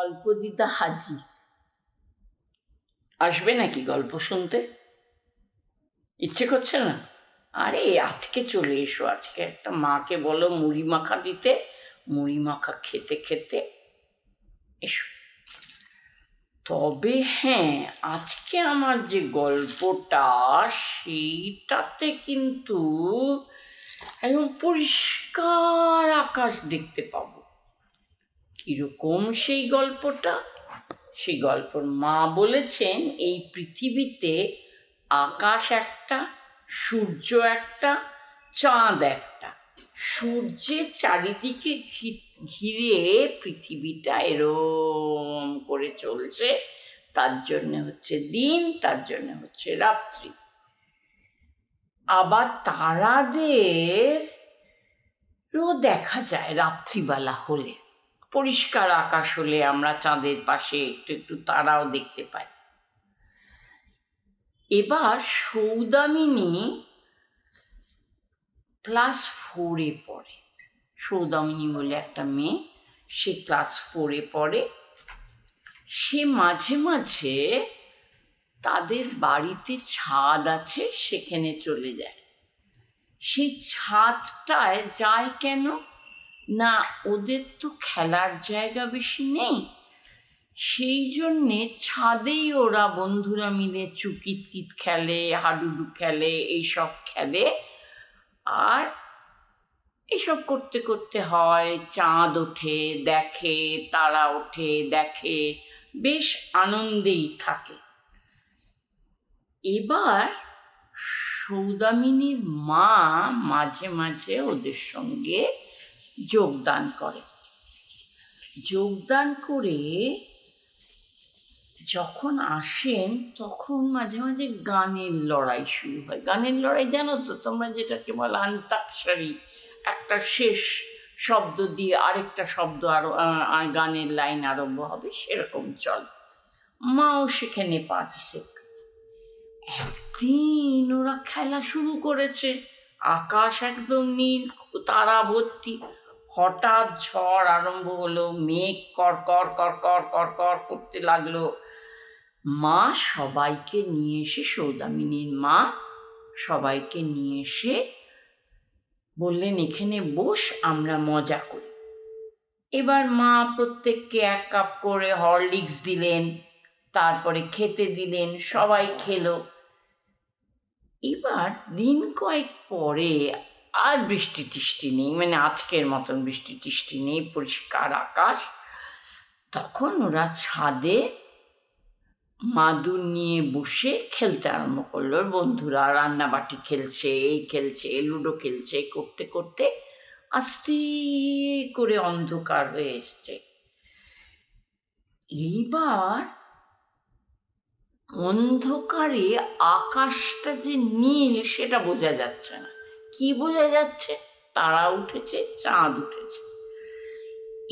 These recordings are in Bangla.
গল্প দিদা হাজির। আসবে নাকি গল্প শুনতে? ইচ্ছে করছে না? আরে আজকে চলে এসো, আজকে একটা মাকে বলো মুড়ি মাখা দিতে, মুড়ি মাখা খেতে খেতে এসো। তবে হ্যাঁ, আজকে আমার যে গল্পটা সেইটাতে কিন্তু একদম পরিষ্কার আকাশ দেখতে পাবো। কিরকম সেই গল্পটা? সেই গল্পর মা বলেছেন এই পৃথিবীতে আকাশ একটা, সূর্য একটা, চাঁদ একটা। সূর্যের চারিদিকে ঘিরে পৃথিবীটা এরম করে চলছে, তার জন্য হচ্ছে দিন, তার জন্য হচ্ছে রাত্রি। আবার তারাদেরও দেখা যায় রাত্রিবেলা হলে, পরিষ্কার আকাশ হলে আমরা চাঁদের পাশে একটু একটু তারাও দেখতে পাই। এবার সৌদামিনী ক্লাস 4-এ পড়ে। সৌদামিনী বলে একটা মেয়ে, সে ক্লাস 4-এ পড়ে। সে মাঝে মাঝে তাদের বাড়িতে ছাদ আছে, সেখানে চলে যায়। সেই ছাদটায় যায় কেন না, ওদের তো খেলার জায়গা বেশি নেই, সেই জন্যে ছাদেই ওরা বন্ধুরা মিলে চুকিতকিত খেলে, হাডুডু খেলে, এইসব খেলে। আর এসব করতে করতে হয় চাঁদ ওঠে দেখে, তারা ওঠে দেখে, বেশ আনন্দেই থাকে। এবার সৌদামিনীর মা মাঝে মাঝে ওদের সঙ্গে যোগদান করে। যোগদান করে যখন আসেন তখন মাঝে মাঝে গানের লড়াই শুরু হয়। গানের লড়াই জানো তো তোমরা, যেটাকে বলে আন্তাক্ষরী, একটা শেষ শব্দ দিয়ে আরেকটা শব্দ আরো গানের লাইন আরম্ভ হবে, সেরকম চল। মাও সেখানে পার্টিসিপেট। একদিন ওরা খেলা শুরু করেছে, আকাশ একদম নীল, তারা ভর্তি। হঠাৎ ঝড় আরম্ভ হলো, মেঘ কর কর কর কর কর কর করতে লাগলো। মা সবাইকে নিয়ে এসে, সৌদামিনীর মা সবাইকে নিয়ে এসে বললেন এখানে বস, আমরা মজা করি। এবার মা প্রত্যেককে 1 কাপ করে হরলিক্স দিলেন, তারপরে খেতে দিলেন, সবাই খেলো। এবার দিন কয়েক পরে আর বৃষ্টি টিষ্টি নেই, মানে আজকের মতন বৃষ্টি টিষ্টি নেই, পরিষ্কার আকাশ। তখন ওরা ছাদে মাদুর নিয়ে বসে খেলতে আরম্ভ করলো। বন্ধুরা রান্নাবাটি খেলছে, এই খেলছে, লুডো খেলছে, করতে করতে আস্তে করে অন্ধকার হয়ে এসছে। এইবার অন্ধকারে আকাশটা যে নীল সেটা বোঝা যাচ্ছে না। কি বোঝা যাচ্ছে? তারা উঠেছে, চাঁদ উঠেছে।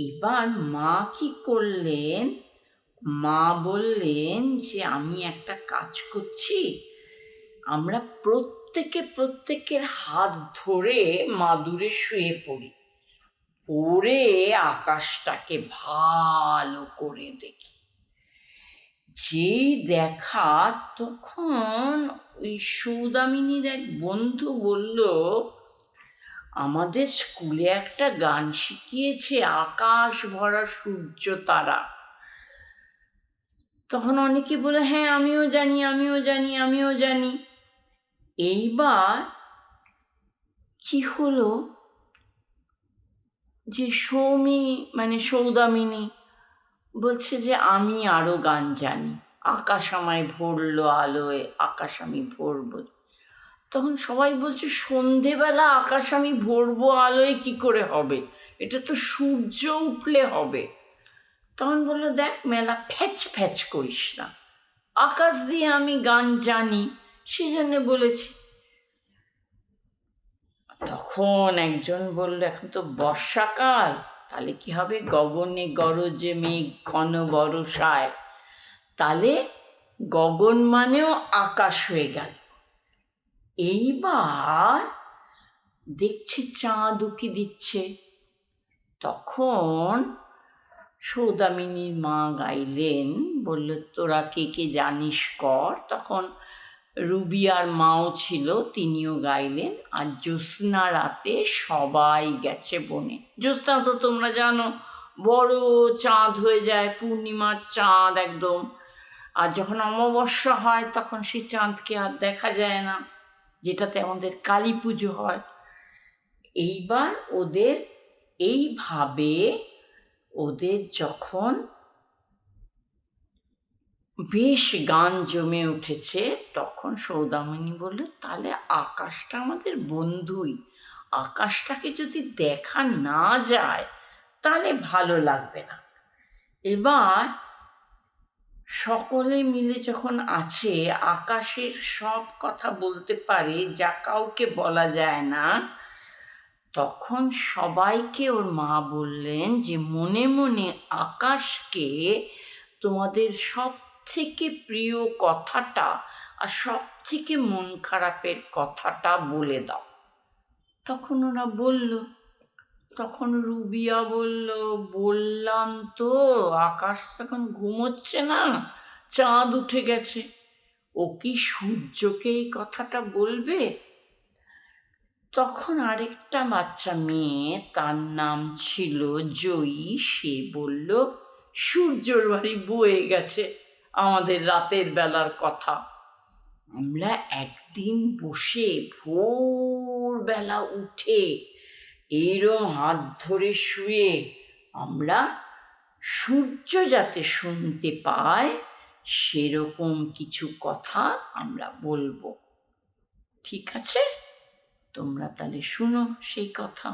এবার মা কি করলেন, মা বললেন যে আমি একটা কাজ করছি, আমরা প্রত্যেকের হাত ধরে মাদুরে শুয়ে পড়ি, পড়ে আকাশটাকে ভালো করে দেখি। যেই দেখা, তখন ওই সৌদামিনীর এক বন্ধু বলল আমাদের স্কুলে একটা গান শিখিয়েছে, আকাশ ভরা সূর্য তারা। তখন অনেকে বলে হ্যাঁ আমিও জানি আমিও জানি আমিও জানি। এইবার কি হলো যে সৌদামিনী বলছে যে আমি আরো গান জানি, আকাশ আমায় ভরলো আলোয়, আকাশ আমি ভরবো। তখন সবাই বলছে সন্ধেবেলা আকাশ আমি ভরবো আলোয় কি করে হবে, এটা তো সূর্য উঠলে হবে। তখন বললো দেখ মেলা ফ্যাচ ফ্যাচ করিস না, আকাশ দিয়ে আমি গান জানি সেই জন্যে বলেছি। তখন একজন বলল এখন তো বর্ষাকাল, তাহলে কি হবে, গগনে গরজে মেঘ ঘন বরষায়, তাহলে গগন মানেও আকাশ হয়ে গেল। এইবার দেখছে চাঁদ উকি দিচ্ছে। তখন সৌদামিনীর মা গাইলেন, বলল তোরা কে কে জানিস কর। তখন রুবিয়ার মাও ছিল, তিনিও গাইলেন। আর জ্যোৎস্না রাতে সবাই গেছে বনে। জ্যোৎস্না তো তোমরা জানো বড় চাঁদ হয়ে যায়, পূর্ণিমার চাঁদ একদম। আর যখন অমাবস্যা হয় তখন সেই চাঁদকে আর দেখা যায় না, যেটাতে আমাদের কালী পুজো হয়। এইবার ওদের এইভাবে ওদের যখন বেশ গান জমে উঠেছে, তখন সৌদামিনী বলল, তাহলে আকাশটা আমাদের বন্ধুই, আকাশটাকে যদি দেখা না যায় তাহলে ভালো লাগবে না। এবার সকলে মিলে যখন আছে, আকাশের সব কথা বলতে পারে যা কাউকে বলা যায় না, তখন সবাইকে ওর মা বললেন যে মনে মনে আকাশকে তোমাদের সব থেকে প্রিয় কথাটা আর সব থেকে মন খারাপের কথাটা বলে দাও। তখন ওরা বলল। তখন রুবিয়া বলল, বললাম তো, আকাশ তখন ঘুমোচ্ছে না, চাঁদ উঠে গেছে, ও কি সূর্যকে এই কথাটা বলবে? তখন আরেকটা বাচ্চা মেয়ে, তার নাম ছিল জয়ী, সে বলল, সূর্যর বাড়ি বয়ে গেছে আমাদের রাতের বেলার কথা। আমরা একদিন বসে ভোরবেলা উঠে এইরম হাত ধরে শুয়ে আমরা সূর্য যাতে শুনতে পায় সেরকম কিছু কথা আমরা বলবো। ঠিক আছে, তোমরা তাহলে শুনো সেই কথা।